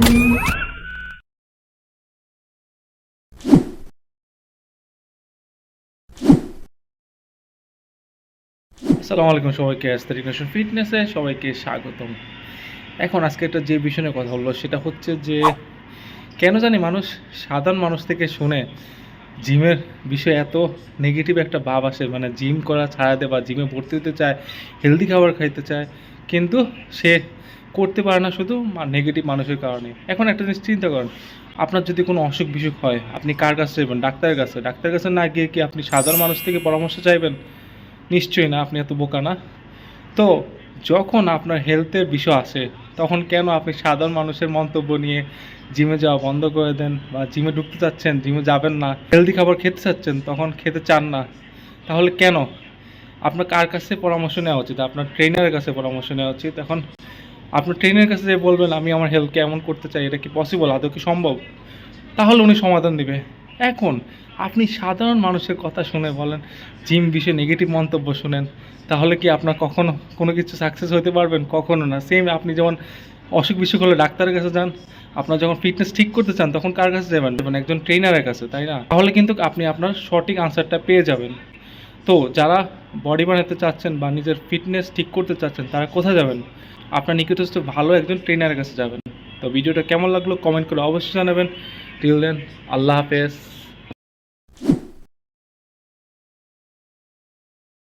আসসালামু আলাইকুম সবাইকে, অ্যাস্থেটিক নেশন ফিটনেসে সবাইকে স্বাগতম। এখন আজকে একটা যে বিষয় নিয়ে কথা হলো সেটা হচ্ছে যে কেন জানি মানুষ, সাধারণ মানুষ থেকে শুনে জিমের বিষয়ে এত নেগেটিভ একটা ভাব আসে, মানে জিম করা ছাড়াতে বা জিমে ভর্তি হতে চায়, হেলদি খাবার খাইতে চায়, কিন্তু সে করতে পারে না শুধু নেগেটিভ মানুষের কারণে। এখন একটা জিনিস চিন্তা করেন, আপনার যদি কোনো অসুখ বিসুখ হয় আপনি কার কাছে যাবেন? ডাক্তারের কাছে। ডাক্তারের কাছে না গিয়ে কি আপনি সাধারণ মানুষ থেকে পরামর্শ চাইবেন? নিশ্চয়ই না, আপনি এত বোকা না। তো যখন আপনার হেলথের বিষয় আসে তখন কেন আপনি সাধারণ মানুষের মন্তব্য নিয়ে জিমে যাওয়া বন্ধ করে দেন, বা জিমে ঢুকতে চাচ্ছেন জিমে যাবেন না, হেলদি খাবার খেতে চাচ্ছেন তখন খেতে চান না? তাহলে কেন? আপনার কার কাছে পরামর্শ নেওয়া উচিত? আপনার ট্রেনারের কাছে পরামর্শ নেওয়া উচিত। এখন আপনার ট্রেনারের কাছে যে বলবেন আমি আমার হেলথকে এমন করতে চাই, এটা কি পসিবল, আদৌ কি সম্ভব? তাহলে উনি সমাধান দিবে। এখন আপনি সাধারণ মানুষের কথা শুনে বলেন জিম বিষয়ে নেগেটিভ মন্তব্য শুনেন, তাহলে কি আপনার কখনো কোনো কিছু সাকসেস হতে পারবেন? কখনো না। সেম আপনি যেমন অসুখ বিসুখ হলে ডাক্তারের কাছে যান, আপনার যখন ফিটনেস ঠিক করতে চান তখন কার কাছে যাবেন? একজন ট্রেনারের কাছে, তাই না? তাহলে কিন্তু আপনি আপনার সঠিক আনসারটা পেয়ে যাবেন। তো যারা বডি বানাতে চাচ্ছেন বা নিজের ফিটনেস ঠিক করতে চাচ্ছেন তারা কোথায় যাবেন? আপনার নিকটস্থ ভালো একজন ট্রেনারের কাছে যাবেন। তো ভিডিওটা কেমন লাগলো কমেন্ট করে অবশ্যই জানাবেন। টিল দেন, আল্লাহ হাফেজ।